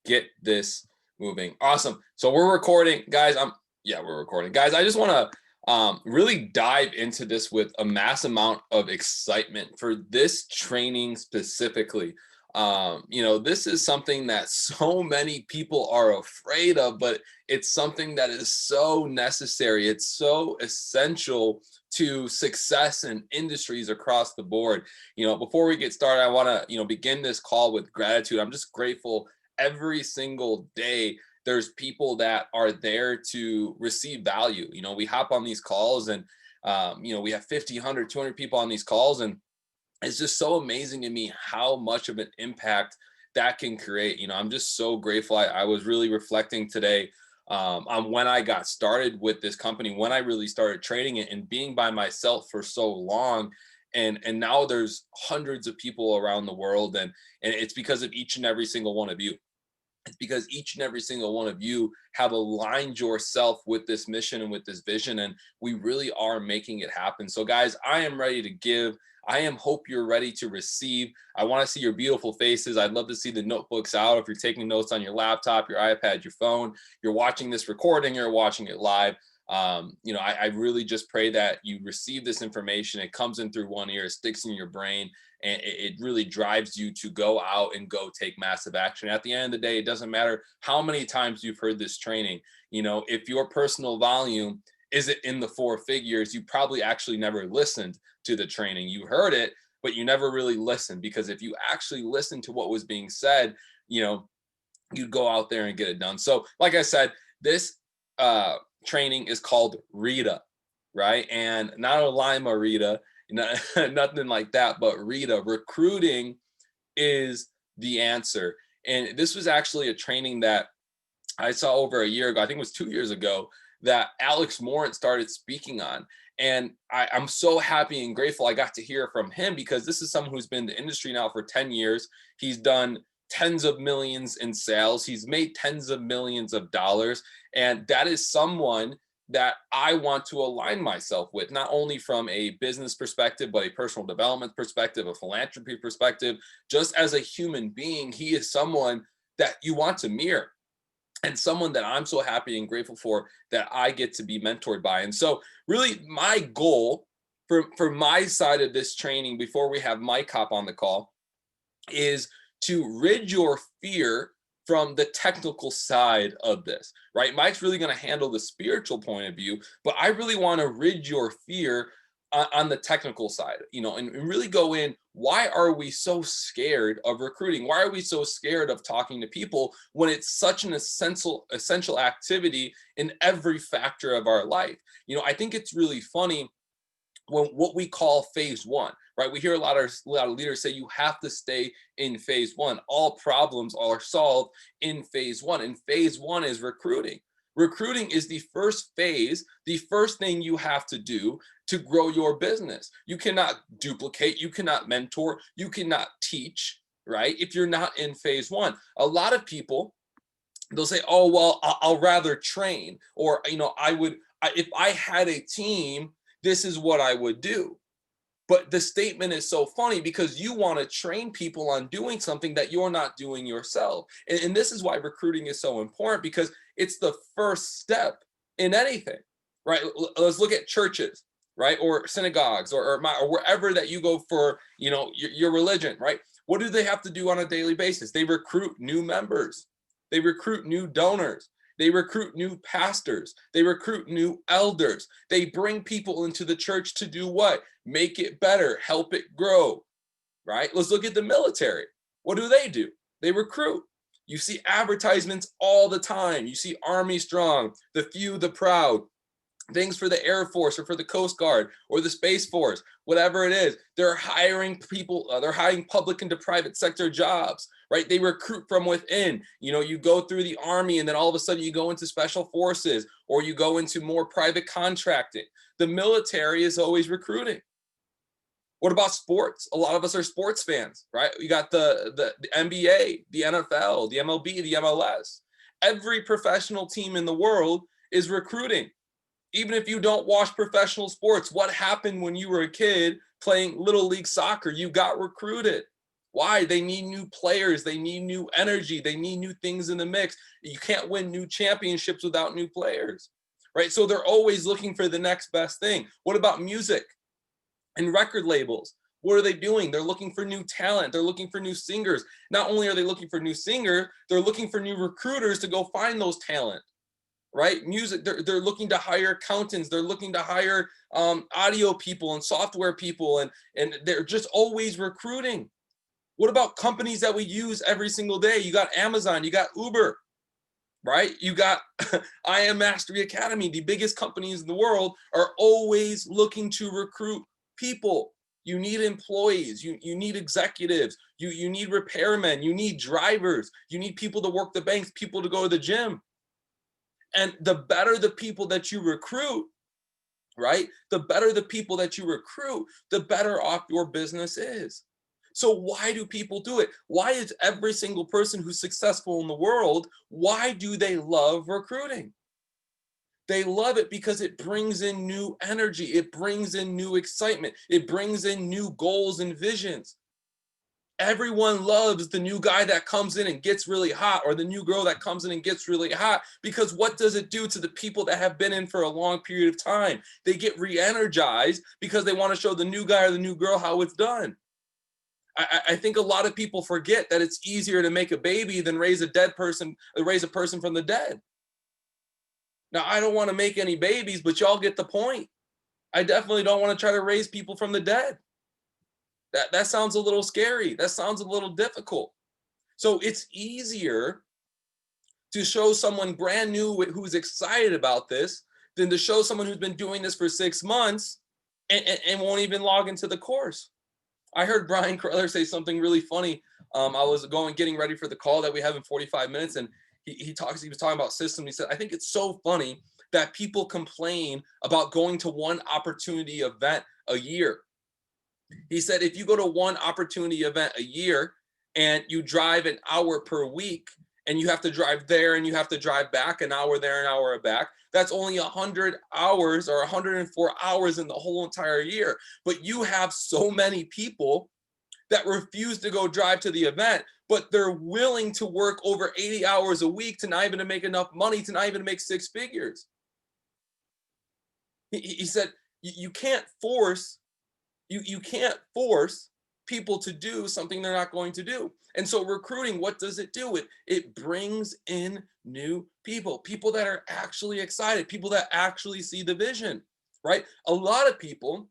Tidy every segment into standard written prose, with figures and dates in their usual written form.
get this moving. Awesome. So we're recording, guys. We're recording, guys. I just want to really dive into this with a mass amount of excitement for this training specifically. This is something that so many people are afraid of, but it's something that is so necessary. It's so essential to success in industries across the board. Before we get started, I want to, begin this call with gratitude. I'm just grateful every single day. There's people that are there to receive value. We hop on these calls and, we have 50, 100, 200 people on these calls. And it's just so amazing to me how much of an impact that can create. I'm just so grateful. I was really reflecting today on when I got started with this company, when I really started trading it and being by myself for so long. And now there's hundreds of people around the world. And it's because of each and every single one of you. It's because each and every single one of you have aligned yourself with this mission and with this vision, and we really are making it happen. So guys, I am ready to give. Hope you're ready to receive. I want to see your beautiful faces. I'd love to see the notebooks out. If you're taking notes on your laptop, your iPad, your phone, you're watching this recording, you're watching it live. I really just pray that you receive this information. It comes in through one ear, it sticks in your brain, and it really drives you to go out and go take massive action. At the end of the day, it doesn't matter how many times you've heard this training. If your personal volume isn't in the 4 figures, you probably actually never listened to the training. You heard it, but you never really listened, because if you actually listened to what was being said, you'd go out there and get it done. So like I said, this training is called RITA, right? And not a Lima Rita, nothing like that, but RITA. Recruiting is the answer. And this was actually a training that I saw over a year ago. I think it was 2 years ago, that Alex Morant started speaking on. And I'm so happy and grateful I got to hear from him, because this is someone who's been in the industry now for 10 years. He's done tens of millions in sales. He's made tens of millions of dollars. And that is someone that I want to align myself with, not only from a business perspective, but a personal development perspective, a philanthropy perspective. Just as a human being, he is someone that you want to mirror, and someone that I'm so happy and grateful for that I get to be mentored by. And so really my goal for my side of this training, before we have Mike hop on the call, is to rid your fear from the technical side of this, right? Mike's really going to handle the spiritual point of view, but I really want to rid your fear on the technical side, and really go in. Why are we so scared of recruiting? Why are we so scared of talking to people when it's such an essential activity in every factor of our life? I think it's really funny when what we call phase one, right? We hear a lot of leaders say you have to stay in phase one. All problems are solved in phase one. And phase one is recruiting. Recruiting is the first phase, the first thing you have to do to grow your business. You cannot duplicate, you cannot mentor, you cannot teach, right? If you're not in phase one. A lot of people, they'll say, oh, well, I'll rather train, or, if I had a team, this is what I would do. But the statement is so funny, because you want to train people on doing something that you're not doing yourself. And this is why recruiting is so important, because it's the first step in anything, right? Let's look at churches, right? Or synagogues, or wherever that you go for, your religion, right? What do they have to do on a daily basis? They recruit new members. They recruit new donors. They recruit new pastors. They recruit new elders. They bring people into the church to do what? Make it better, help it grow, right? Let's look at the military. What do? They recruit. You see advertisements all the time. You see Army Strong, the few, the proud, things for the Air Force or for the Coast Guard or the Space Force, whatever it is. They're hiring people, they're hiring public into private sector jobs, right? They recruit from within. You go through the Army, and then all of a sudden you go into special forces, or you go into more private contracting. The military is always recruiting. What about sports? A lot of us are sports fans, right? You got the NBA, the NFL, the MLB, the MLS. Every professional team in the world is recruiting. Even if you don't watch professional sports, what happened when you were a kid playing Little League soccer? You got recruited. Why? They need new players. They need new energy. They need new things in the mix. You can't win new championships without new players, right? So they're always looking for the next best thing. What about music and record labels? What are they doing? They're looking for new talent. They're looking for new singers. Not only are they looking for new singers, they're looking for new recruiters to go find those talent, right? Music, they're looking to hire accountants. They're looking to hire audio people and software people, and they're just always recruiting. What about companies that we use every single day? You got Amazon, you got Uber, right? You got I Am Mastery Academy. The biggest companies in the world are always looking to recruit people. You need employees, you need executives, you need repairmen, you need drivers, you need people to work the banks, people to go to the gym. And the better the people that you recruit, right? The better the people that you recruit, the better off your business is. So why do people do it? Why is every single person who's successful in the world, why do they love recruiting? They love it because it brings in new energy. It brings in new excitement. It brings in new goals and visions. Everyone loves the new guy that comes in and gets really hot, or the new girl that comes in and gets really hot, because what does it do to the people that have been in for a long period of time? They get re-energized because they want to show the new guy or the new girl how it's done. I think a lot of people forget that it's easier to make a baby than raise a person from the dead. Now, I don't want to make any babies, but y'all get the point. I definitely don't want to try to raise people from the dead. That sounds a little scary. That sounds a little difficult. So it's easier to show someone brand new who's excited about this than to show someone who's been doing this for 6 months and won't even log into the course. I heard Brian Carruthers say something really funny. I was getting ready for the call that we have in 45 minutes, and he was talking about systems. He said, I think it's so funny that people complain about going to one opportunity event a year. He said, if you go to one opportunity event a year and you drive an hour per week, and you have to drive there and you have to drive back, an hour there, an hour back, that's only 100 hours or 104 hours in the whole entire year. But you have so many people that refuse to go drive to the event, but they're willing to work over 80 hours a week to not even to make enough money, to not even make 6 figures. He said, you can't force people to do something they're not going to do. And so recruiting, what does it do? It brings in new people that are actually excited, people that actually see the vision, right? A lot of people,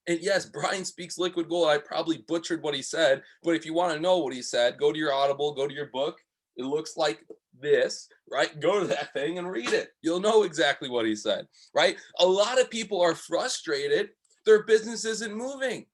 and yes, Brian speaks liquid gold. I probably butchered what he said, but if you want to know what he said, go to your Audible, go to your book. It looks like this, right? Go to that thing and read it. You'll know exactly what he said, right? A lot of people are frustrated. Their business isn't moving.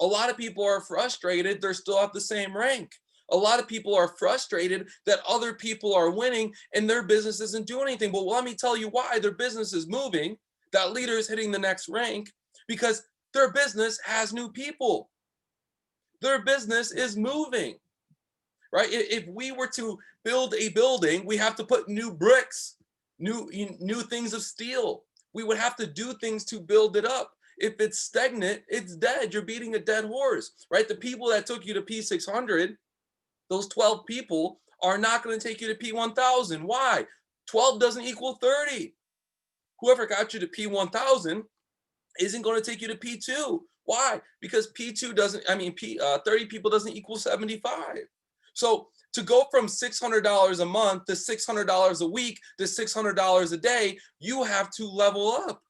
A lot of people are frustrated. They're still at the same rank. A lot of people are frustrated that other people are winning and their business isn't doing anything. But let me tell you why their business is moving. That leader is hitting the next rank because their business has new people. Their business is moving, right? If we were to build a building, we have to put new bricks, new things of steel. We would have to do things to build it up. If it's stagnant, it's dead. You're beating a dead horse, right? The people that took you to P600, those 12 people are not going to take you to P1000. Why? 12 doesn't equal 30. Whoever got you to P1000 isn't going to take you to P2. Why? Because P2 doesn't, 30 people doesn't equal 75. So to go from $600 a month to $600 a week to $600 a day, you have to level up.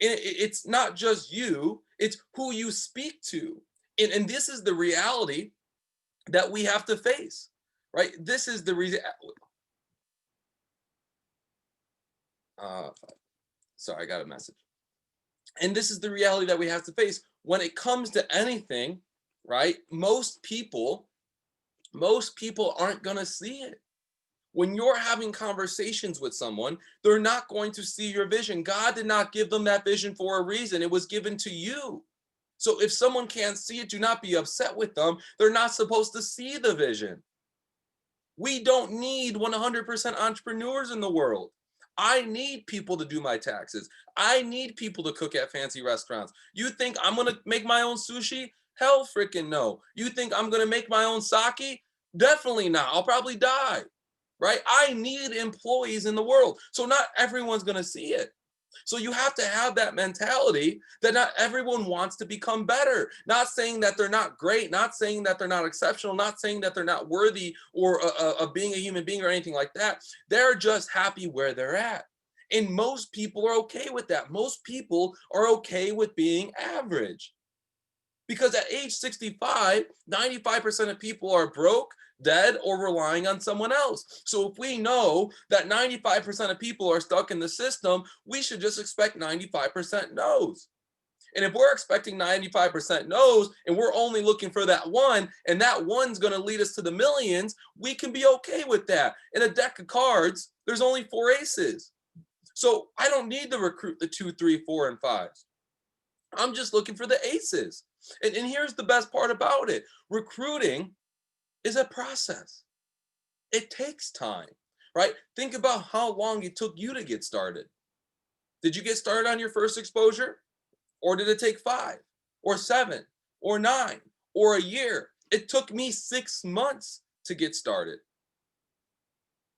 It's not just you, it's who you speak to. And this is the reality that we have to face, right? This is the reason. Sorry, I got a message. And this is the reality that we have to face when it comes to anything, right? Most people aren't going to see it. When you're having conversations with someone, they're not going to see your vision. God did not give them that vision for a reason. It was given to you. So if someone can't see it, do not be upset with them. They're not supposed to see the vision. We don't need 100% entrepreneurs in the world. I need people to do my taxes. I need people to cook at fancy restaurants. You think I'm going to make my own sushi? Hell freaking no. You think I'm going to make my own sake? Definitely not. I'll probably die, right? I need employees in the world. So not everyone's going to see it. So you have to have that mentality that not everyone wants to become better. Not saying that they're not great, not saying that they're not exceptional, not saying that they're not worthy or of being a human being or anything like that. They're just happy where they're at. And most people are okay with that. Most people are okay with being average. Because at age 65, 95% of people are broke, dead, or relying on someone else. So if we know that 95% of people are stuck in the system, we should just expect 95% no's. And if we're expecting 95% no's and we're only looking for that one, and that one's going to lead us to the millions, we can be okay with that. In a deck of cards, there's only 4 aces. So I don't need to recruit the 2, 3, 4, and 5s. I'm just looking for the aces. And here's the best part about it. Recruiting is a process. It takes time, right? Think about how long it took you to get started. Did you get started on your first exposure? Or did it take 5 or 7 or 9 or a year? It took me 6 months to get started.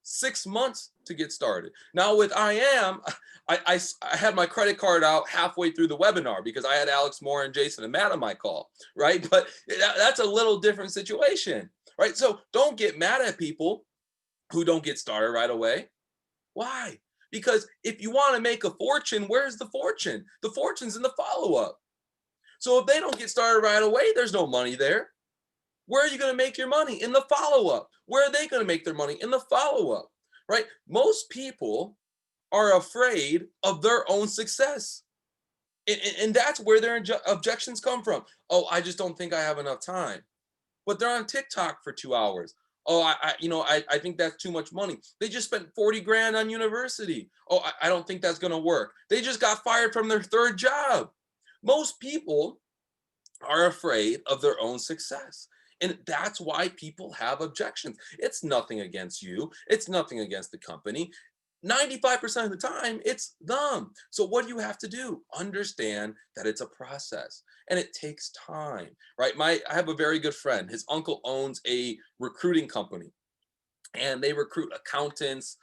6 months to get started. Now with I had my credit card out halfway through the webinar because I had Alex Moore and Jason and Matt on my call, right? But that's a little different situation, right? So don't get mad at people who don't get started right away. Why? Because if you want to make a fortune, where's the fortune? The fortune's in the follow-up. So if they don't get started right away, there's no money there. Where are you going to make your money? In the follow-up. Where are they going to make their money? In the follow-up, right? Most people are afraid of their own success. And that's where their objections come from. Oh, I just don't think I have enough time. But they're on TikTok for 2 hours. Oh, I think that's too much money. They just spent 40 grand on university. Oh, I don't think that's going to work. They just got fired from their 3rd job. Most people are afraid of their own success. And that's why people have objections. It's nothing against you. It's nothing against the company. 95% of the time, it's them. So what do you have to do? Understand that it's a process and it takes time, right? I have a very good friend. His uncle owns a recruiting company and they recruit accountants.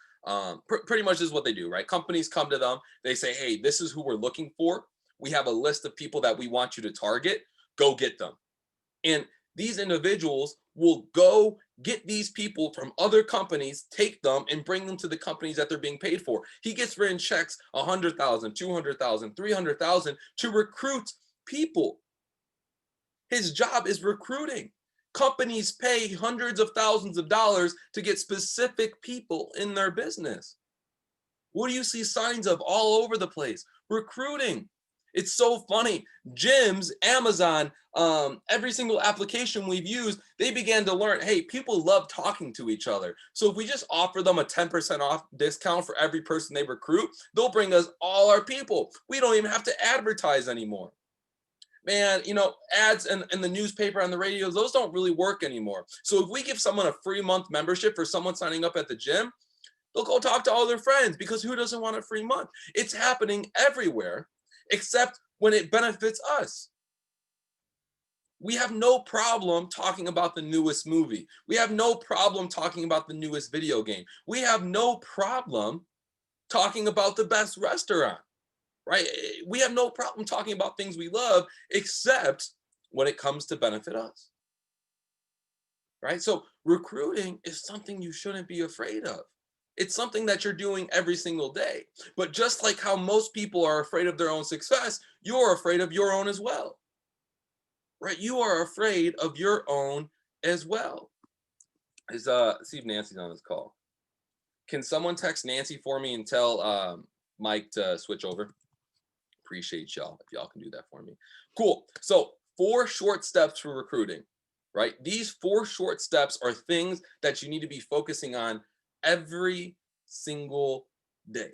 Pretty much is what they do, right? Companies come to them. They say, hey, this is who we're looking for. We have a list of people that we want you to target. Go get them. And these individuals will go get these people from other companies, take them and bring them to the companies that they're being paid for. He gets written checks 100,000, 200,000, 300,000 to recruit people. His job is recruiting. Companies pay hundreds of thousands of dollars to get specific people in their business. What do you see signs of all over the place? Recruiting. It's so funny. Gyms, Amazon, every single application we've used, they began to learn, hey, people love talking to each other. So if we just offer them a 10% off discount for every person they recruit, they'll bring us all our people. We don't even have to advertise anymore. Man, ads in the newspaper and the radios, those don't really work anymore. So if we give someone a free month membership for someone signing up at the gym, they'll go talk to all their friends because who doesn't want a free month? It's happening everywhere, except when it benefits us. We have no problem talking about the newest movie. We have no problem talking about the newest video game. We have no problem talking about the best restaurant, right? We have no problem talking about things we love, except when it comes to benefit us, right? So recruiting is something you shouldn't be afraid of. It's something that you're doing every single day. But just like how most people are afraid of their own success, you're afraid of your own as well, right? You are afraid of your own as well. See if Nancy's on this call. Can someone text Nancy for me and tell Mike to switch over? Appreciate y'all if y'all can do that for me. Cool. So 4 short steps for recruiting, right? These 4 short steps are things that you need to be focusing on every single day,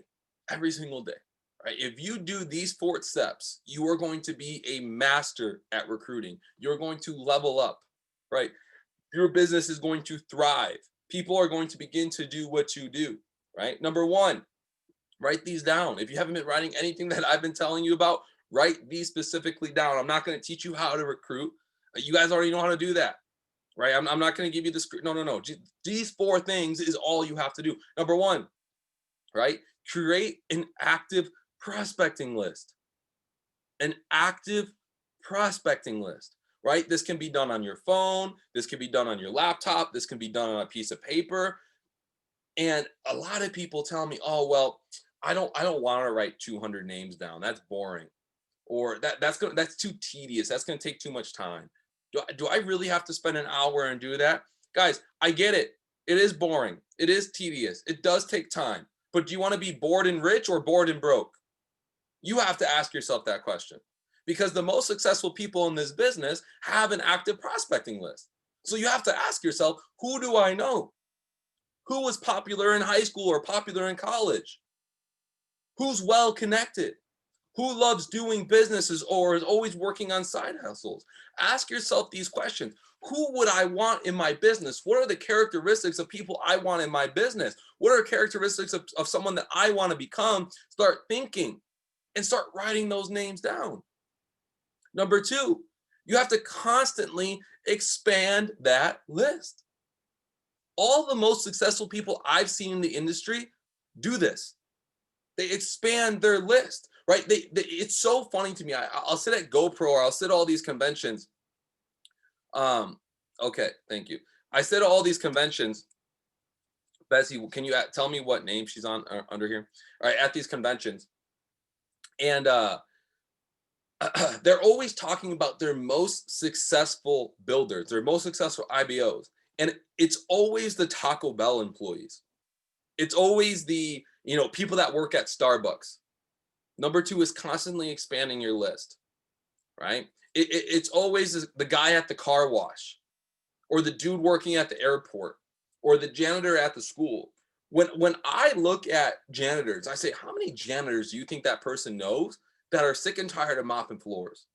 right? If you do these 4 steps, you are going to be a master at recruiting. You're going to level up, right? Your business is going to thrive. People are going to begin to do what you do, right? Number 1, write these down. If you haven't been writing anything that I've been telling you about, write these specifically down. I'm not going to teach you how to recruit. You guys already know how to do that, right? I'm not going to give you the script. No. These 4 things is all you have to do. Number 1, right? Create an active prospecting list. An active prospecting list, right? This can be done on your phone. This can be done on your laptop. This can be done on a piece of paper. And a lot of people tell me, "Oh, well, I don't want to write 200 names down. That's boring." Or that's too tedious. That's going to take too much time. Do I really have to spend an hour and do that? Guys, I get it. It is boring. It is tedious. It does take time. But do you want to be bored and rich or bored and broke? You have to ask yourself that question, because the most successful people in this business have an active prospecting list. So you have to ask yourself, who do I know? Who was popular in high school or popular in college? Who's well connected? Who loves doing businesses or is always working on side hustles? Ask yourself these questions. Who would I want in my business? What are the characteristics of people I want in my business? What are characteristics of someone that I want to become? Start thinking and start writing those names down. Number 2, you have to constantly expand that list. All the most successful people I've seen in the industry do this. They expand their list, right? It's so funny to me. I'll sit at GoPro or I'll sit at all these conventions. Okay, thank you. I sit at all these conventions. Bessie, can you tell me what name she's on under here? All right, at these conventions. And they're always talking about their most successful builders, their most successful IBOs. And it's always the Taco Bell employees. It's always the, people that work at Starbucks. Number 2 is constantly expanding your list, right? It's always the guy at the car wash, or the dude working at the airport, or the janitor at the school. When I look at janitors, I say, how many janitors do you think that person knows that are sick and tired of mopping floors?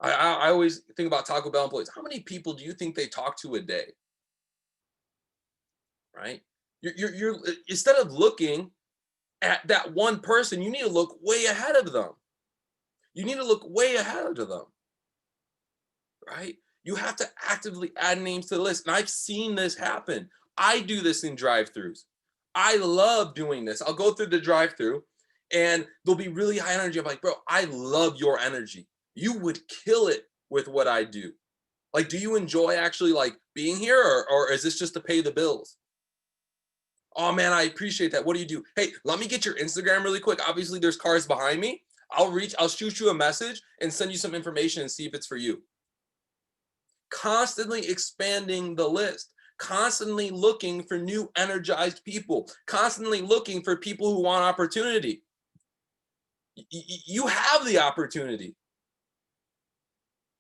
I always think about Taco Bell employees. How many people do you think they talk to a day? Right? You're instead of looking at that one person, you need to look way ahead of them. You need to look way ahead of them. Right? You have to actively add names to the list. And I've seen this happen. I do this in drive-throughs. I love doing this. I'll go through the drive-through and there'll be really high energy. I'm like, bro, I love your energy. You would kill it with what I do. Like, do you enjoy actually like being here, or is this just to pay the bills? Oh man, I appreciate that. What do you do? Hey, let me get your Instagram really quick. Obviously, there's cars behind me. I'll shoot you a message and send you some information and see if it's for you. Constantly expanding the list, constantly looking for new energized people, constantly looking for people who want opportunity. You have the opportunity.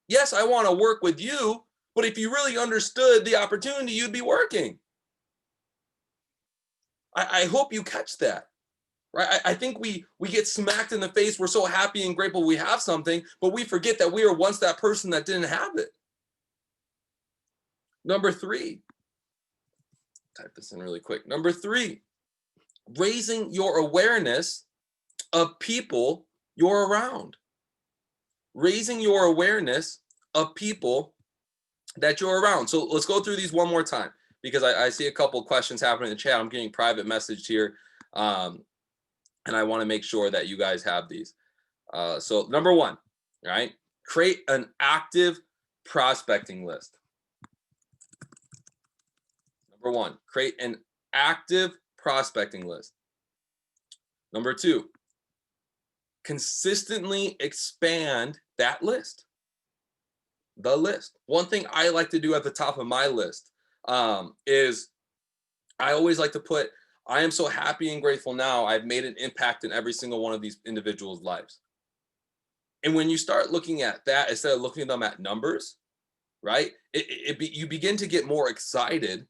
Yes, I want to work with you, but if you really understood the opportunity, you'd be working. I hope you catch that, right? I think we get smacked in the face. We're so happy and grateful we have something, but we forget that we were once that person that didn't have it. Number 3, type this in really quick. Number 3, raising your awareness of people you're around. Raising your awareness of people that you're around. So let's go through these one more time, because I see a couple of questions happening in the chat. I'm getting private message here, and I want to make sure that you guys have these. So number 1, right? Create an active prospecting list. Number 1, create an active prospecting list. Number 2, consistently expand that list. The list. One thing I like to do at the top of my list is I always like to put, I am so happy and grateful now I've made an impact in every single one of these individuals' lives. And when you start looking at that instead of looking at them at numbers, right, you begin to get more excited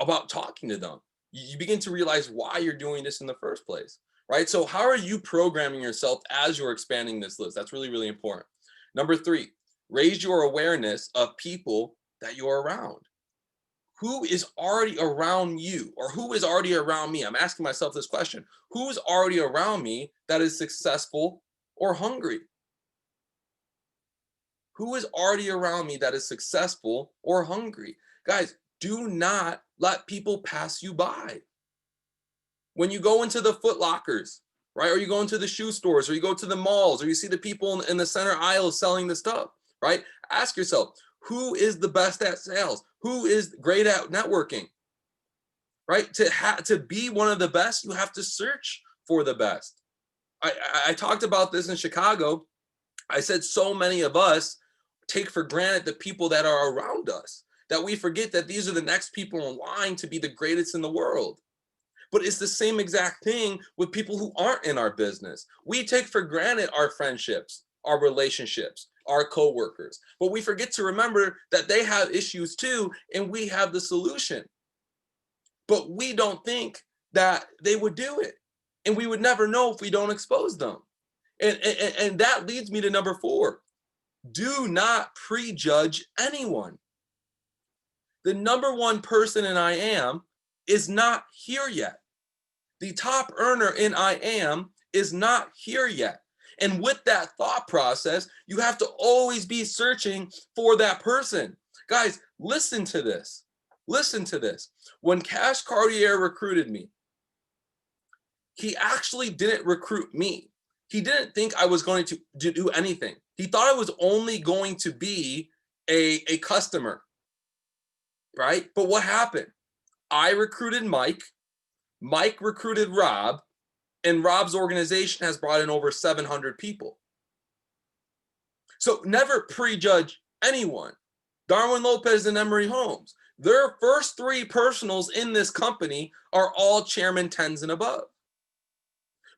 about talking to them. You begin to realize why you're doing this in the first place, right? So how are you programming yourself as you're expanding this list? That's really, really important. Number 3, raise your awareness of people that you're around. Who is already around you, or who is already around me? I'm asking myself this question. Who is already around me that is successful or hungry? Who is already around me that is successful or hungry? Guys, do not let people pass you by. When you go into the Foot Lockers, right? Or you go into the shoe stores, or you go to the malls, or you see the people in the center aisle selling the stuff, right? Ask yourself, who is the best at sales? Who is great at networking, right? To be one of the best, you have to search for the best. I talked about this in Chicago. I said so many of us take for granted the people that are around us, that we forget that these are the next people in line to be the greatest in the world. But it's the same exact thing with people who aren't in our business. We take for granted our friendships, our relationships, our coworkers, but we forget to remember that they have issues too, and we have the solution. But we don't think that they would do it, and we would never know if we don't expose them. And that leads me to number 4. Do not prejudge anyone. The number 1 person in I Am is not here yet. The top earner in I Am is not here yet. And with that thought process, you have to always be searching for that person. Guys, listen to this. Listen to this. When Cash Cartier recruited me, he actually didn't recruit me. He didn't think I was going to do anything. He thought I was only going to be a customer, right? But what happened? I recruited Mike. Mike recruited Rob, and Rob's organization has brought in over 700 people. So never prejudge anyone. Darwin Lopez and Emery Holmes, their first 3 personals in this company are all chairman 10s and above.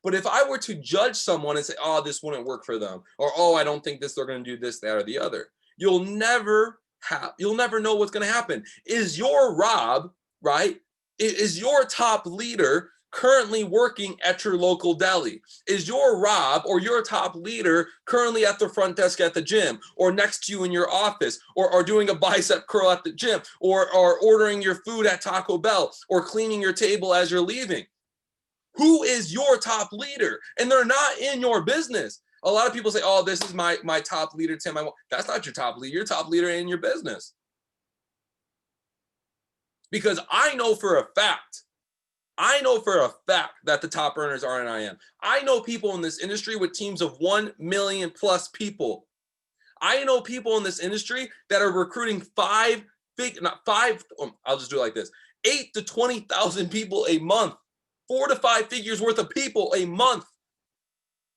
But if I were to judge someone and say, oh, this wouldn't work for them, or oh, I don't think they're going to do this, that, or the other, you'll never know what's going to happen. Is your Rob, right? Is your top leader currently working at your local deli? Is your Rob or your top leader currently at the front desk at the gym, or next to you in your office, or doing a bicep curl at the gym, or ordering your food at Taco Bell, or cleaning your table as you're leaving? Who is your top leader? And they're not in your business. A lot of people say, oh, this is my top leader, Tim. That's not your top leader. Your top leader in your business. Because I know for a fact that the top earners are in I Am. I know people in this industry with teams of 1 million plus people. I know people in this industry that are recruiting 8 to 20,000 people a month, 4 to 5 figures worth of people a month.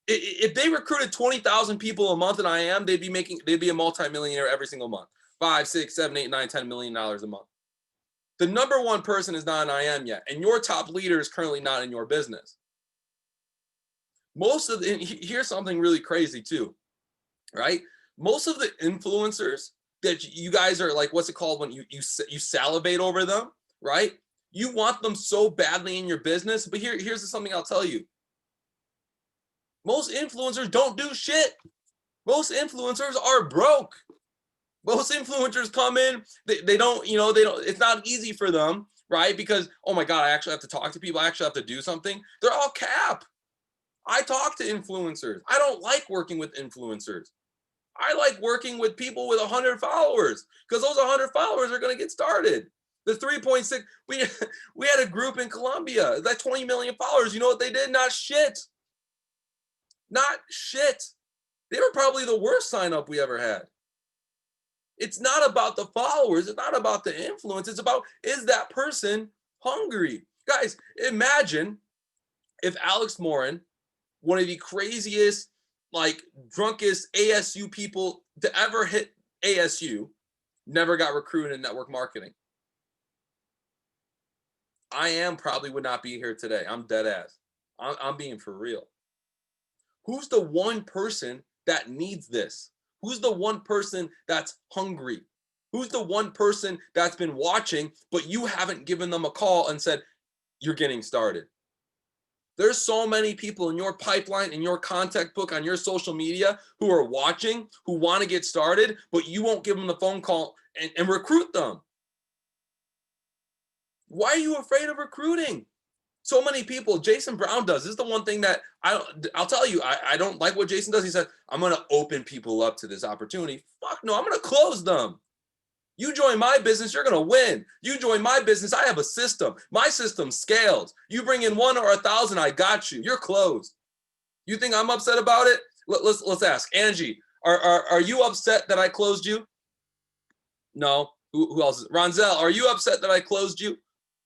If they recruited 20,000 people a month in I Am, they'd be a multimillionaire every single month. 5, 6, 7, 8, 9, $10 million a month. The number 1 person is not in I Am yet, and your top leader is currently not in your business. Here's something really crazy too, right? Most of the influencers that you guys are like, what's it called when you salivate over them, right? You want them so badly in your business, but here's something I'll tell you. Most influencers don't do shit. Most influencers are broke. Most influencers come in, they don't, it's not easy for them, right? Because, oh my God, I actually have to talk to people. I actually have to do something. They're all cap. I talk to influencers. I don't like working with influencers. I like working with people with 100 followers, because those 100 followers are going to get started. The 3.6, we had a group in Colombia, that 20 million followers. You know what they did? Not shit. Not shit. They were probably the worst sign up we ever had. It's not about the followers. It's not about the influence. It's about, is that person hungry? Guys, imagine if Alex Morin, one of the craziest, drunkest ASU people to ever hit ASU, never got recruited in network marketing. I Am probably would not be here today. I'm dead ass. I'm being for real. Who's the one person that needs this? Who's the one person that's hungry? Who's the one person that's been watching, but you haven't given them a call and said, you're getting started? There's so many people in your pipeline, in your contact book, on your social media who are watching, who want to get started, but you won't give them the phone call and recruit them. Why are you afraid of recruiting? So many people, Jason Brown does. This is the one thing that I'll tell you, I don't like what Jason does. He said, I'm going to open people up to this opportunity. Fuck no, I'm going to close them. You join my business, you're going to win. You join my business, I have a system. My system scales. You bring in 1 or 1,000, I got you. You're closed. You think I'm upset about it? Let's ask. Angie, are you upset that I closed you? No. Who else? Ronzel, are you upset that I closed you?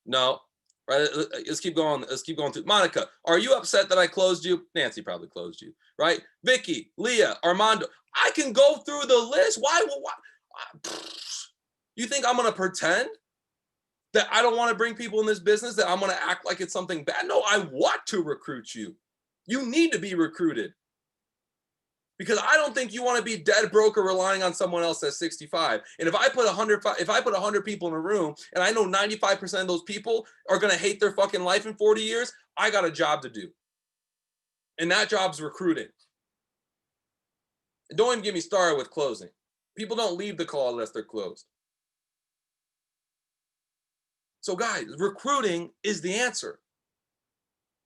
No. Right? Let's keep going. Let's keep going through. Monica, are you upset that I closed you? Nancy probably closed you, right? Vicky, Leah, Armando. I can go through the list. Why? You think I'm going to pretend that I don't want to bring people in this business, that I'm going to act like it's something bad? No, I want to recruit you. You need to be recruited. Because I don't think you want to be dead broke or relying on someone else at 65. And if I put 100 people in a room and I know 95% of those people are going to hate their fucking life in 40 years, I got a job to do. And that job's recruiting. And don't even get me started with closing. People don't leave the call unless they're closed. So guys, recruiting is the answer.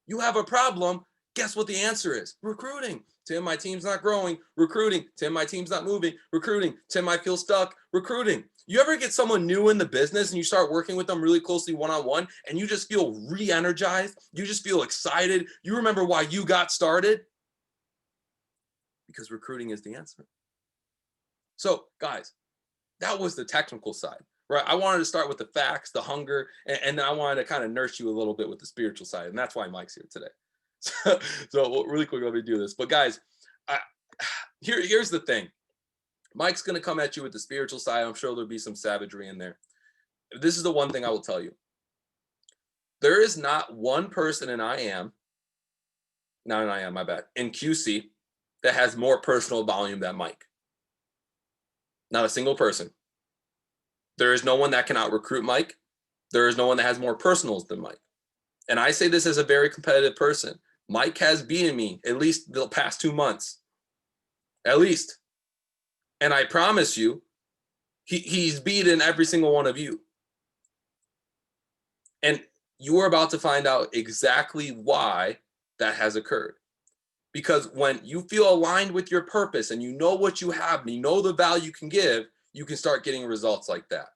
You have a problem, guess what the answer is? Recruiting. Tim, my team's not growing. Recruiting. Tim, my team's not moving. Recruiting. Tim, I feel stuck. Recruiting. You ever get someone new in the business and you start working with them really closely one-on-one and you just feel re-energized? You just feel excited. You remember why you got started? Because recruiting is the answer. So guys, that was the technical side, right? I wanted to start with the facts, the hunger, and then I wanted to kind of nurse you a little bit with the spiritual side. And that's why Mike's here today. So really quick, let me do this. But guys, here's the thing. Mike's going to come at you with the spiritual side. I'm sure there'll be some savagery in there. This is the one thing I will tell you. There is not one person in in QC that has more personal volume than Mike. Not a single person. There is no one that can out-recruit Mike. There is no one that has more personals than Mike. And I say this as a very competitive person. Mike has beaten me at least the past 2 months. At least. And I promise you, he's beaten every single one of you. And you are about to find out exactly why that has occurred. Because when you feel aligned with your purpose and you know what you have and you know the value you can give, you can start getting results like that.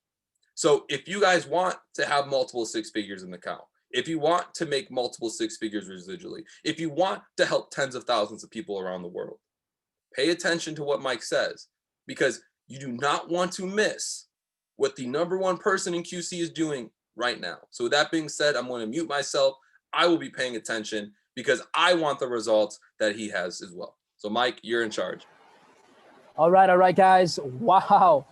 So if you guys want to have multiple 6 figures in the account, if you want to make multiple 6 figures residually, if you want to help tens of thousands of people around the world, pay attention to what Mike says, because you do not want to miss what the #1 person in QC is doing right now. So with that being said, I'm going to mute myself. I will be paying attention because I want the results that he has as well. So Mike, you're in charge. All right, guys. Wow.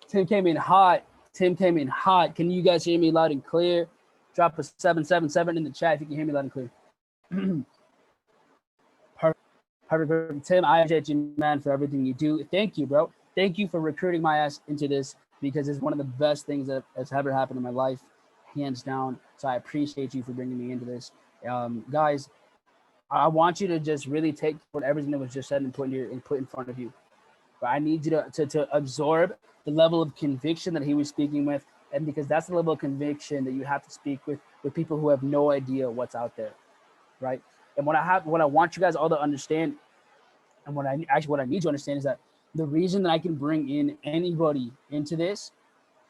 Tim came in hot. Can you guys hear me loud and clear? Drop a 777 in the chat if you can hear me loud and clear. Perfect. Tim, I appreciate you, man, for everything you do. Thank you, bro. Thank you for recruiting my ass into this, because it's one of the best things that has ever happened in my life, hands down. So I appreciate you for bringing me into this. Guys, I want you to just really take what everything that was just said and put in front of you. But I need you to absorb the level of conviction that he was speaking with, and because that's the level of conviction that you have to speak with people who have no idea what's out there, right? And what I want you guys all to understand, and what I need you to understand is that the reason that I can bring in anybody into this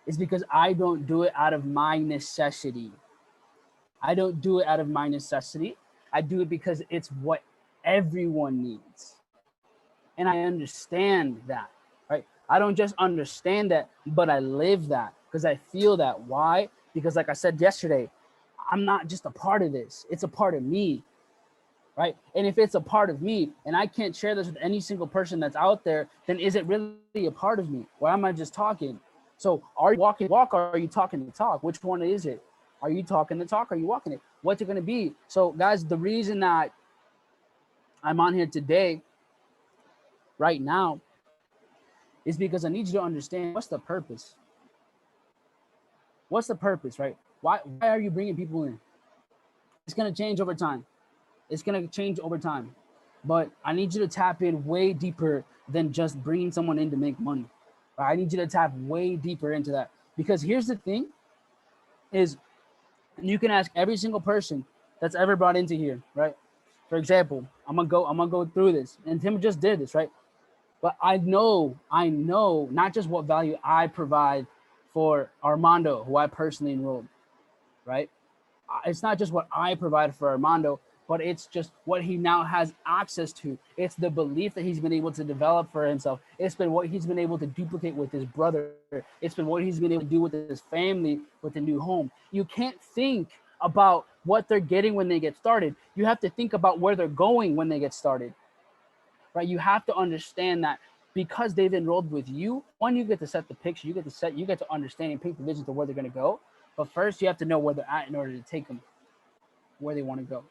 is because I don't do it out of my necessity. I don't do it out of my necessity. I do it because it's what everyone needs. And I understand that, right? I don't just understand that, but I live that because I feel that. Why? Because like I said yesterday, I'm not just a part of this. It's a part of me, right? And if it's a part of me and I can't share this with any single person that's out there, then is it really a part of me? Or am I just talking? So are you walking the walk or are you talking the talk? Which one is it? Are you talking the talk? Or are you walking it? What's it going to be? So guys, the reason that I'm on here today, right now, is because I need you to understand what's the purpose. What's the purpose, right? Why are you bringing people in? It's going to change over time. It's going to change over time. But I need you to tap in way deeper than just bringing someone in to make money. I need you to tap way deeper into that. Because here's the thing is, you can ask every single person that's ever brought into here, right? For example, I'm gonna go through this, and Tim just did this, right? But I know not just what value I provide for Armando, who I personally enrolled, right? It's not just what I provide for Armando, but it's just what he now has access to. It's the belief that he's been able to develop for himself. It's been what he's been able to duplicate with his brother. It's been what he's been able to do with his family, with a new home. You can't think about what they're getting when they get started. You have to think about where they're going when they get started, right? You have to understand that because they've enrolled with you, one, you get to set the picture, you get to understand and paint the vision to where they're going to go. But first, you have to know where they're at in order to take them where they want to go.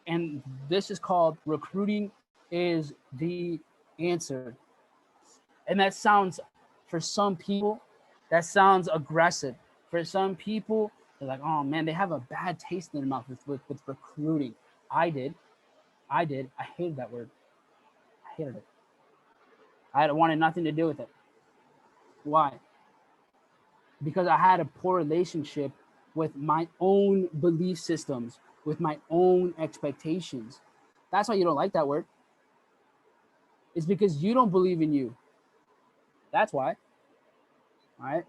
And this is called recruiting is the answer. And that sounds, for some people, that sounds aggressive. For some people, they're like, oh man, they have a bad taste in their mouth with recruiting. I did. I hated that word. I hated it. I wanted nothing to do with it. Why? Because I had a poor relationship with my own belief systems, with my own expectations. That's why you don't like that word. It's because you don't believe in you. That's why. All right.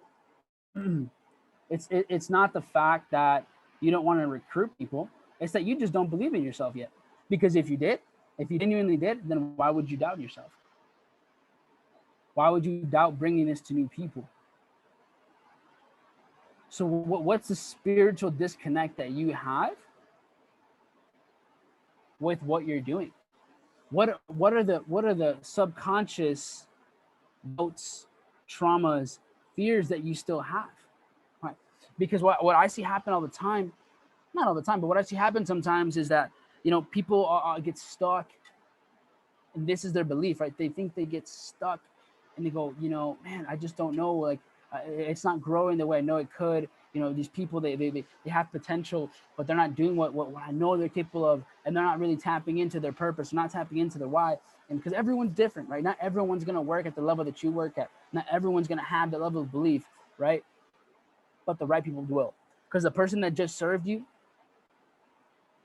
It's not the fact that you don't want to recruit people. It's that you just don't believe in yourself yet. Because if you genuinely did, then why would you doubt yourself? Why would you doubt bringing this to new people? So what's the spiritual disconnect that you have with what you're doing? What are the subconscious doubts, traumas, fears that you still have? Right? Because what I see happen all the time, not all the time, but what I see happen sometimes is that, people get stuck, and this is their belief, right? They think they get stuck and they go, man, I just don't know, like, it's not growing the way I know it could. These people, they have potential, but they're not doing what I know they're capable of, and they're not really tapping into their purpose, not tapping into their why. And because everyone's different, right? Not everyone's going to work at the level that you work at. Not everyone's going to have the level of belief, right? But the right people will. Because the person that just served you,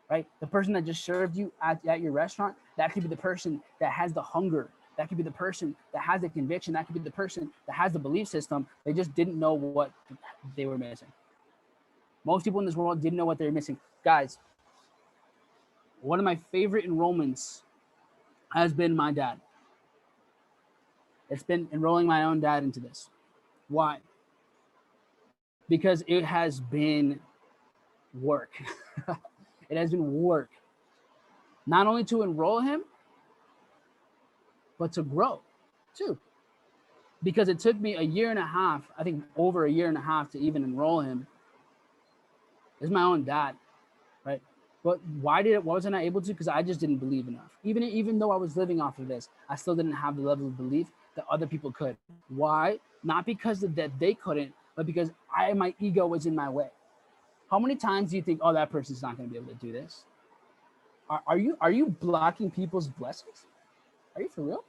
right? The person that just served you at your restaurant, that could be the person that has the hunger. That could be the person that has the conviction. That could be the person that has the belief system. They just didn't know what they were missing. Most people in this world didn't know what they were missing. Guys, one of my favorite enrollments has been my dad. It's been enrolling my own dad into this. Why? Because it has been work. It has been work. Not only to enroll him, but to grow too. Because it took me a year and a half, I think over a year and a half, to even enroll him. It's my own dad, right? But why wasn't I able to? Because I just didn't believe enough. Even though I was living off of this, I still didn't have the level of belief that other people could. Why? Not because that they couldn't, but because my ego was in my way. How many times do you think, oh, that person's not going to be able to do this? Are you blocking people's blessings? Are you for real?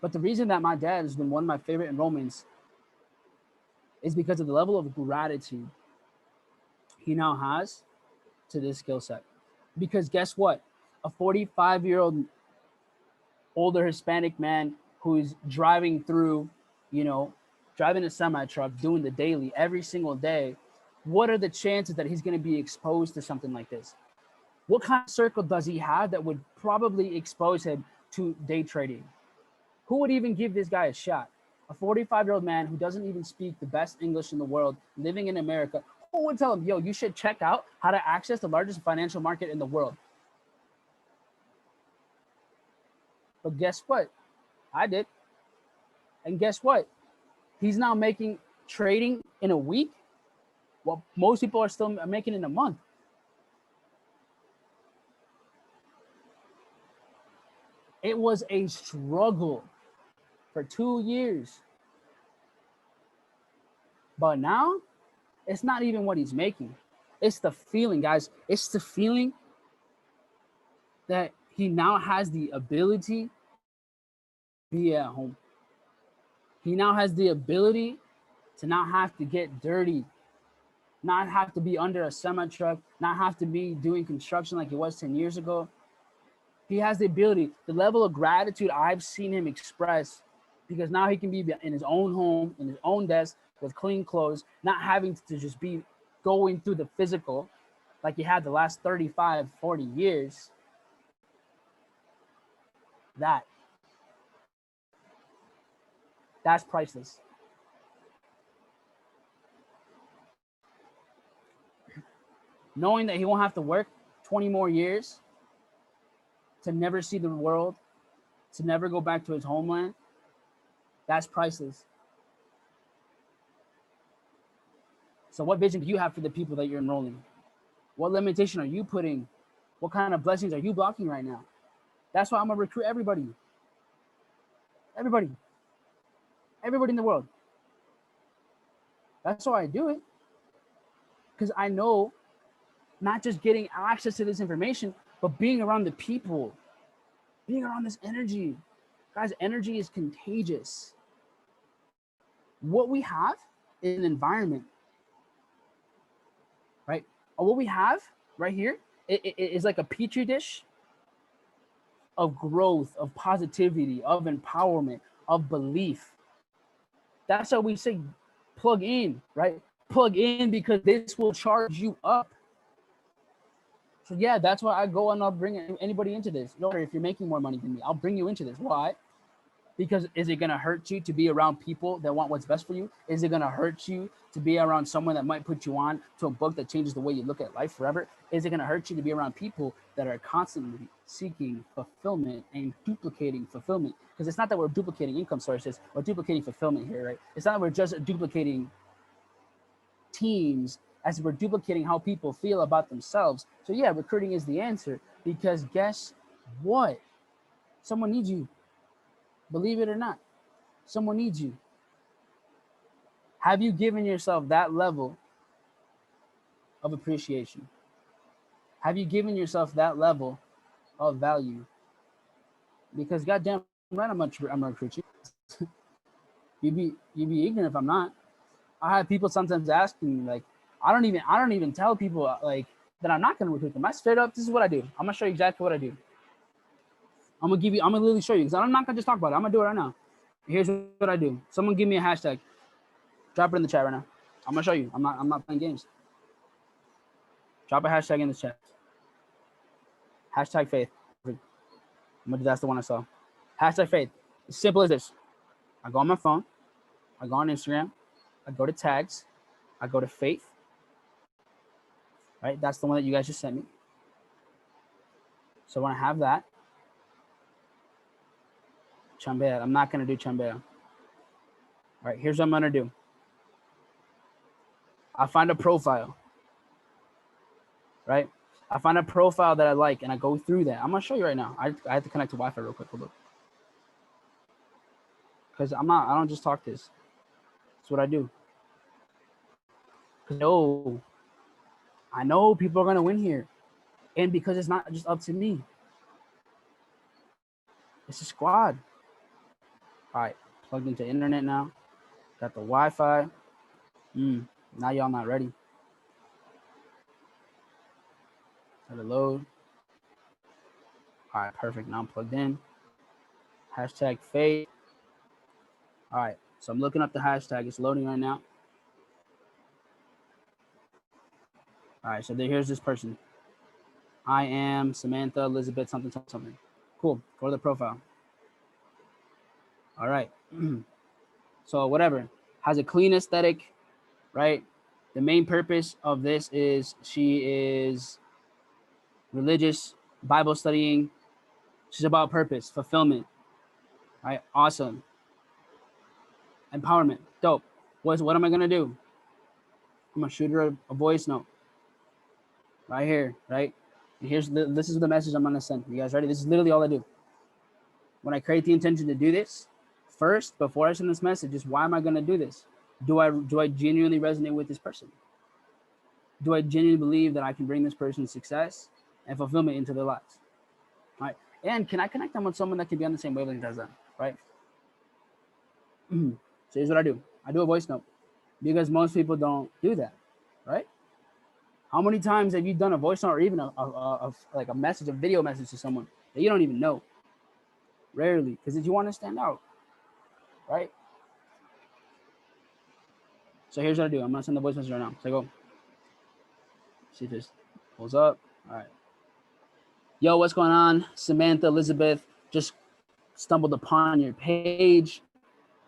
But the reason that my dad has been one of my favorite enrollments is because of the level of gratitude he now has to this skill set. Because guess what? A 45-year-old older Hispanic man who's driving through, driving a semi-truck, doing the daily every single day, what are the chances that he's going to be exposed to something like this? What kind of circle does he have that would probably expose him to day trading? Who would even give this guy a shot? A 45-year-old man who doesn't even speak the best English in the world, living in America, who would tell him, yo, you should check out how to access the largest financial market in the world? But guess what? I did. And guess what? He's now making trading in a week what most people are still making in a month. It was a struggle for 2 years. But now, it's not even what he's making. It's the feeling, guys. It's the feeling that he now has the ability to be at home. He now has the ability to not have to get dirty not have to be under a semi truck, not have to be doing construction like it was 10 years ago. He has the ability, the level of gratitude I've seen him express, because now he can be in his own home, in his own desk with clean clothes, not having to just be going through the physical like he had the last 35, 40 years. That's priceless. Knowing that he won't have to work 20 more years to never see the world, to never go back to his homeland, that's priceless. So what vision do you have for the people that you're enrolling? What limitation are you putting? What kind of blessings are you blocking right now? That's why I'm gonna recruit everybody. Everybody in the world. That's why I do it. Because I know not just getting access to this information, but being around the people, being around this energy. Guys, energy is contagious. What we have is an environment, right? What we have right here is like a petri dish of growth, of positivity, of empowerment, of belief. That's how we say plug in, right? Plug in, because this will charge you up. So yeah, that's why I go and I'll bring anybody into this. No matter if you're making more money than me, I'll bring you into this. Why? Because is it going to hurt you to be around people that want what's best for you? Is it going to hurt you to be around someone that might put you on to a book that changes the way you look at life forever? Is it going to hurt you to be around people that are constantly seeking fulfillment and duplicating fulfillment? Because it's not that we're duplicating income sources, we're duplicating fulfillment here, right? It's not that we're just duplicating teams, as we're duplicating how people feel about themselves. So yeah, recruiting is the answer, because guess what? Someone needs you. Believe it or not, someone needs you. Have you given yourself that level of appreciation? Have you given yourself that level of value? Because goddamn right, I'm gonna recruit you. you'd be ignorant if I'm not. I have people sometimes asking me, like, I don't even tell people like that I'm not gonna recruit them. I straight up, this is what I do. I'm gonna show you exactly what I do. I'm gonna literally show you, because I'm not gonna just talk about it. I'm gonna do it right now. Here's what I do. Someone give me a hashtag. Drop it in the chat right now. I'm gonna show you. I'm not playing games. Drop a hashtag in the chat. Hashtag faith. That's the one I saw. Hashtag faith. As simple as this. I go on my phone. I go on Instagram. I go to tags. I go to faith. Right? That's the one that you guys just sent me. So when I have that, Chambea. I'm not going to do Chambea. All right, here's what I'm going to do. I find a profile, right? I find a profile that I like, and I go through that. I'm going to show you right now. I have to connect to Wi-Fi real quick. Hold up. Because I don't just talk this. That's what I do. No, I know people are going to win here. And because it's not just up to me. It's a squad. All right, plugged into internet now. Got the Wi-Fi. Now y'all not ready. Let it load. All right, perfect. Now I'm plugged in. Hashtag faith. All right, so I'm looking up the hashtag. It's loading right now. All right, so here's this person. I am Samantha Elizabeth something. Cool. Go to the profile. All right. So whatever. Has a clean aesthetic, right? The main purpose of this is she is religious, Bible studying. She's about purpose, fulfillment. Right? Awesome. Empowerment. Dope. What am I gonna do? I'm gonna shoot her a voice note. Right here, right? And this is the message I'm gonna send. You guys ready? This is literally all I do. When I create the intention to do this, first, before I send this message, is why am I gonna do this? Do I genuinely resonate with this person? Do I genuinely believe that I can bring this person success and fulfillment into their lives? Right? And can I connect them with someone that can be on the same wavelength as them? Right? So here's what I do. I do a voice note, because most people don't do that. right? How many times have you done a voice note or even like a message, a video message to someone that you don't even know? Rarely, because you want to stand out, right? So here's what I do. I'm gonna send the voice message right now. So I go, see if this pulls up. All right. Yo, what's going on? Samantha Elizabeth just stumbled upon your page.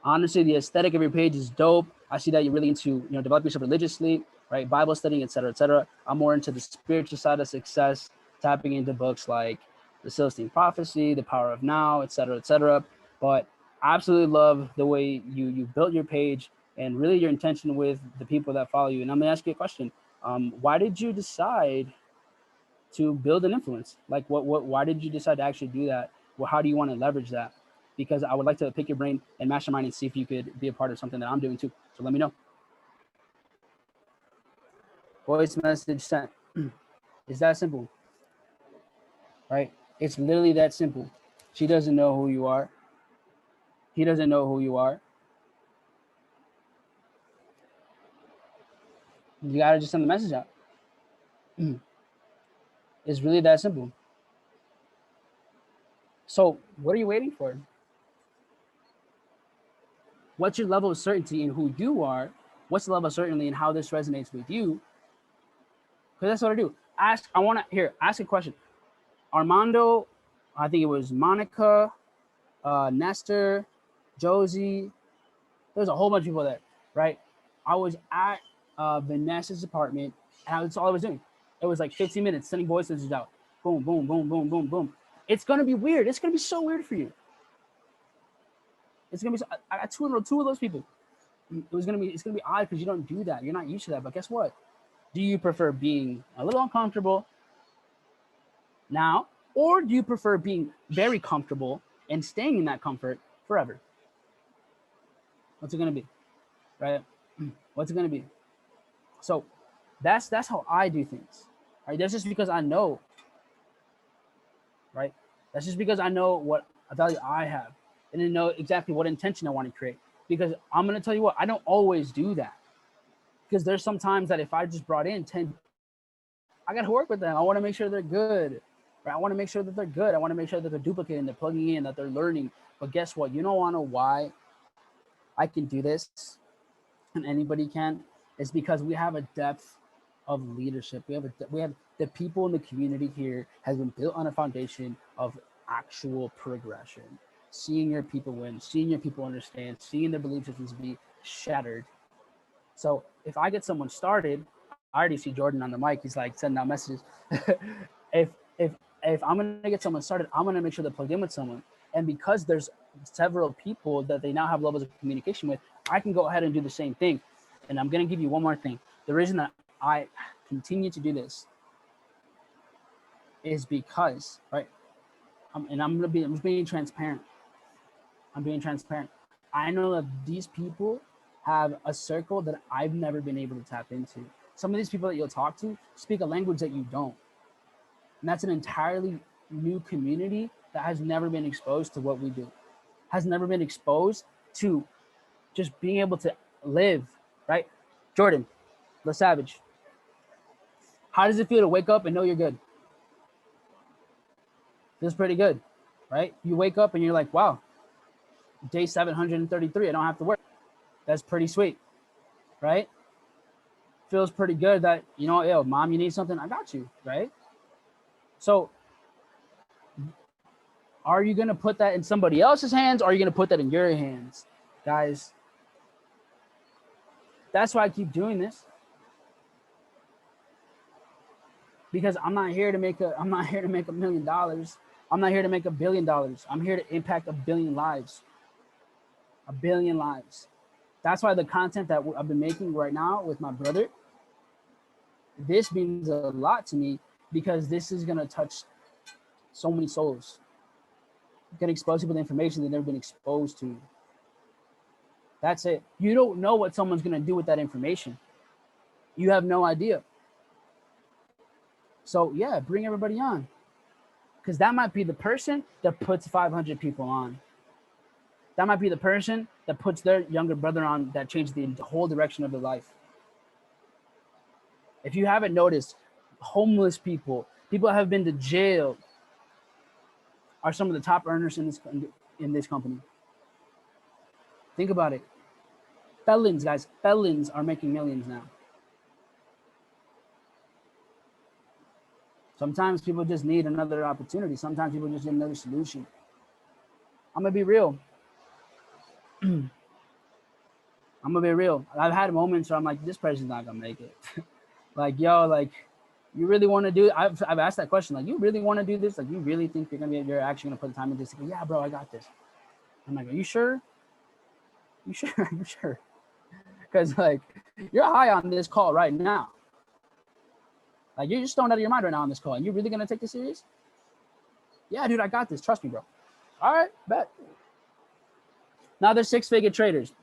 Honestly, the aesthetic of your page is dope. I see that you're really into, developing yourself religiously, right? Bible studying, et cetera, et cetera. I'm more into the spiritual side of success, tapping into books like The Celestine Prophecy, The Power of Now, et cetera, et cetera. But I absolutely love the way you built your page and really your intention with the people that follow you. And I'm gonna ask you a question. Why did you decide to build an influence? Like why did you decide to actually do that? Well, how do you want to leverage that? Because I would like to pick your brain and mastermind and see if you could be a part of something that I'm doing too. So let me know. Voice message sent. It's that simple, right? It's literally that simple. She doesn't know who you are. He doesn't know who you are. You gotta just send the message out. It's really that simple. So what are you waiting for? What's your level of certainty in who you are? What's the level of certainty in how this resonates with you? Because that's what I do. Ask a question. Armando, I think it was Monica, Nestor, Josie. There's a whole bunch of people there, right? I was at Vanessa's apartment, and that's all I was doing. It was like 15 minutes sending voice messages out. Boom, boom, boom, boom, boom, boom. It's gonna be weird. It's gonna be so weird for you. It's gonna be. I got two of those people. It's gonna be odd because you don't do that. You're not used to that. But guess what? Do you prefer being a little uncomfortable now, or do you prefer being very comfortable and staying in that comfort forever? What's it gonna be, right? What's it gonna be? So that's how I do things, right? That's just because I know, right? That's just because I know what value I have and then know exactly what intention I want to create. Because I'm gonna tell you what, I don't always do that. Because there's some times that if I just brought in 10, I gotta work with them. I want to make sure they're good. Right? I want to make sure that they're good. I want to make sure that they're duplicating, they're plugging in, that they're learning. But guess what? You don't want to know why I can do this and anybody can? It's because we have a depth of leadership. We have the people in the community here has been built on a foundation of actual progression. Seeing your people win, seeing your people understand, seeing their belief systems be shattered. So if I get someone started, I already see Jordan on the mic. He's like sending out messages. if I'm gonna get someone started, I'm gonna make sure they're plugged in with someone. And because there's several people that they now have levels of communication with, I can go ahead and do the same thing. And I'm gonna give you one more thing. The reason that I continue to do this is because, right? I'm just being transparent. I'm being transparent. I know that these people have a circle that I've never been able to tap into. Some of these people that you'll talk to speak a language that you don't. And that's an entirely new community that has never been exposed to what we do, has never been exposed to just being able to live, right? Jordan, the Savage. How does it feel to wake up and know you're good? Feels pretty good, right? You wake up and you're like, wow, day 733, I don't have to work. That's pretty sweet, right? Feels pretty good that, yo, mom, you need something? I got you, right? So are you going to put that in somebody else's hands, or are you going to put that in your hands? Guys, that's why I keep doing this. Because I'm not here to make $1 million. I'm not here to make $1 billion. I'm here to impact 1 billion lives. 1 billion lives. That's why the content that I've been making right now with my brother, this means a lot to me, because this is going to touch so many souls. It's going to expose people to information they've never been exposed to. That's it. You don't know what someone's going to do with that information. You have no idea. So yeah, bring everybody on, because that might be the person that puts 500 people on. That might be the person that puts their younger brother on, that changes the whole direction of their life. If you haven't noticed, homeless people, people that have been to jail, are some of the top earners in this company. Think about it. Felons, guys, felons are making millions now. Sometimes people just need another opportunity. Sometimes people just need another solution. I'm gonna be real. I'm gonna be real. I've had moments where I'm like, this person's not gonna make it. Like, yo, like, you really want to do? I've asked that question. Like, you really want to do this? Like, you really think you're actually gonna put the time into this? Like, yeah, bro, I got this. I'm like, are you sure? You sure? Are you sure? Because like, you're high on this call right now. Like, you're just stoned out of your mind right now on this call, and you really gonna take this serious? Yeah, dude, I got this. Trust me, bro. All right, bet. Now they're six-figure traders.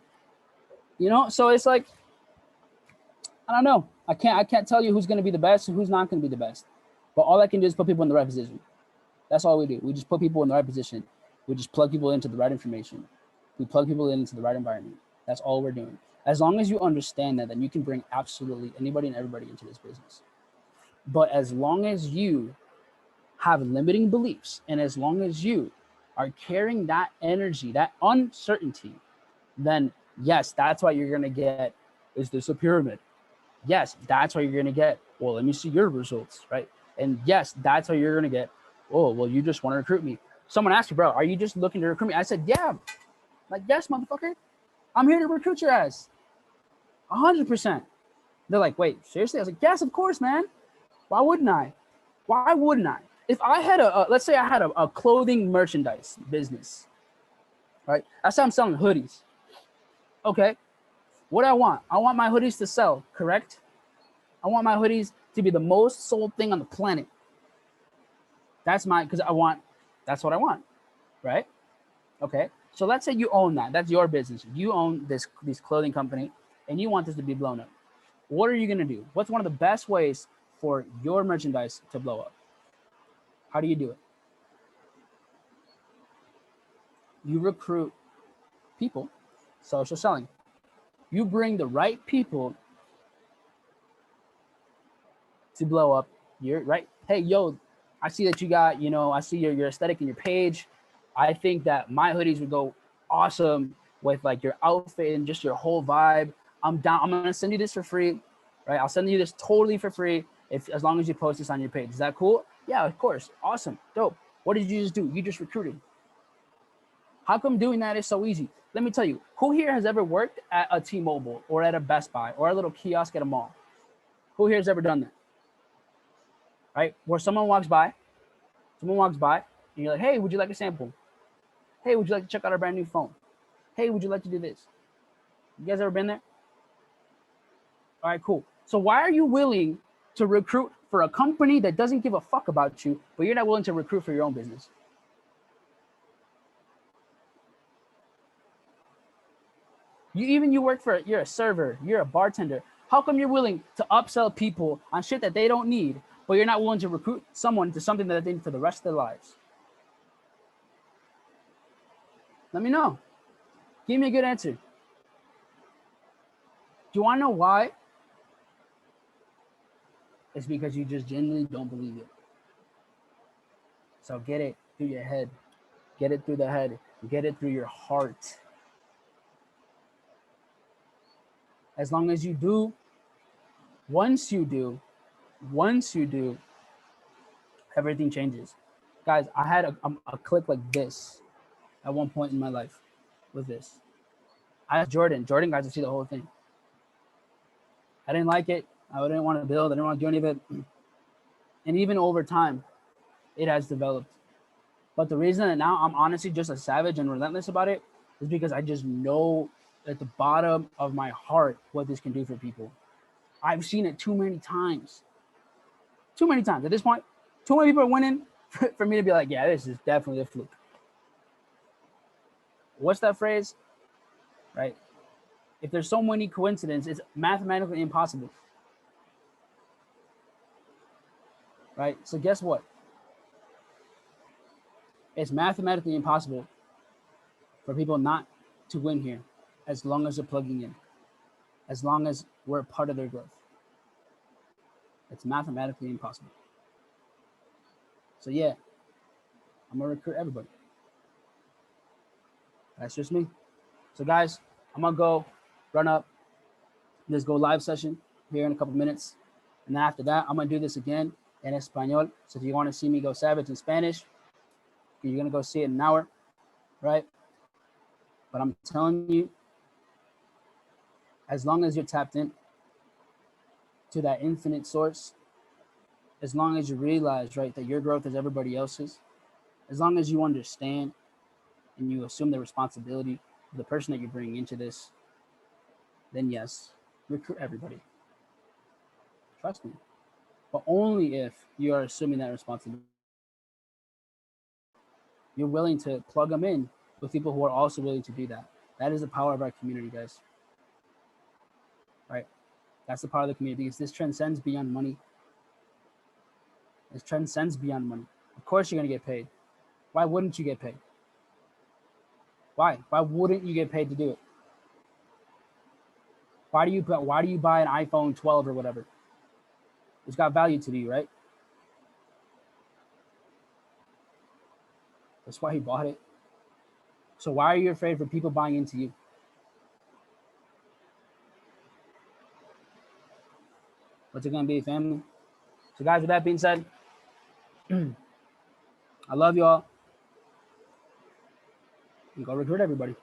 You know, so it's like, I don't know. I can't tell you who's gonna be the best and who's not gonna be the best. But all I can do is put people in the right position. That's all we do. We just put people in the right position. We just plug people into the right information. We plug people into the right environment. That's all we're doing. As long as you understand that, then you can bring absolutely anybody and everybody into this business. But as long as you have limiting beliefs, and as long as you are carrying that energy, that uncertainty, then yes, that's what you're gonna get. Is this a pyramid? Yes, that's what you're gonna get. Well, let me see your results, right? And yes, that's what you're gonna get. Oh, well, you just want to recruit me. Someone asked you, bro, are you just looking to recruit me? I said, yeah. Like, yes, motherfucker. I'm here to recruit your ass. 100%. They're like, wait, seriously? I was like, yes, of course, man. Why wouldn't I? Why wouldn't I? If I had let's say I had a clothing merchandise business, right? That's how I'm selling hoodies. Okay. What do I want? I want my hoodies to sell, correct? I want my hoodies to be the most sold thing on the planet. That's what I want, right? Okay. So let's say you own that. That's your business. You own this clothing company and you want this to be blown up. What are you going to do? What's one of the best ways for your merchandise to blow up? How do you do it? You recruit people, social selling. You bring the right people to blow up your right. Hey, yo, I see that you got, I see your aesthetic in your page. I think that my hoodies would go awesome with like your outfit and just your whole vibe. I'm down. I'm gonna send you this for free, right? I'll send you this totally for free as long as you post this on your page. Is that cool? Yeah, of course. Awesome. Dope. What did you just do? You just recruited. How come doing that is so easy? Let me tell you, who here has ever worked at a T-Mobile or at a Best Buy or a little kiosk at a mall? Who here has ever done that? Right? Where someone walks by, and you're like, hey, would you like a sample? Hey, would you like to check out our brand new phone? Hey, would you like to do this? You guys ever been there? All right, cool. So why are you willing to recruit for a company that doesn't give a fuck about you, but you're not willing to recruit for your own business? You're a server, you're a bartender. How come you're willing to upsell people on shit that they don't need, but you're not willing to recruit someone to something that they need for the rest of their lives? Let me know. Give me a good answer. Do you want to know why? It's because you just genuinely don't believe it. So get it through your head. Get it through the head. Get it through your heart. As long as you do, once you do, everything changes. Guys, I had a click like this at one point in my life with this. I asked Jordan got to see the whole thing. I didn't like it. I didn't want to build. I didn't want to do any of it. And even over time, it has developed. But the reason that now I'm honestly just a savage and relentless about it is because I just know at the bottom of my heart what this can do for people. I've seen it too many times. Too many times. At this point, too many people are winning for me to be like, yeah, this is definitely a fluke. What's that phrase? Right? If there's so many coincidences, it's mathematically impossible. Right? So guess what? It's mathematically impossible for people not to win here as long as they're plugging in, as long as we're a part of their growth. It's mathematically impossible. So yeah, I'm gonna recruit everybody. That's just me. So guys, I'm gonna go run up this go live session here in a couple minutes. And then after that, I'm gonna do this again in Espanol. So if you want to see me go savage in Spanish, you're gonna go see it in an hour, right? But I'm telling you, as long as you're tapped in to that infinite source, as long as you realize, right, that your growth is everybody else's, as long as you understand and you assume the responsibility of the person that you bring into this, then yes, recruit everybody. Trust me. But only if you are assuming that responsibility. You're willing to plug them in with people who are also willing to do that. That is the power of our community, guys. Right? That's the power of the community because this transcends beyond money. This transcends beyond money. Of course, you're going to get paid. Why wouldn't you get paid? Why? Why wouldn't you get paid to do it? Why do you buy an iPhone 12 or whatever? It's got value to you, right? That's why he bought it. So why are you afraid for people buying into you? What's it gonna be, family? So guys, with that being said, I love y'all. And go recruit everybody.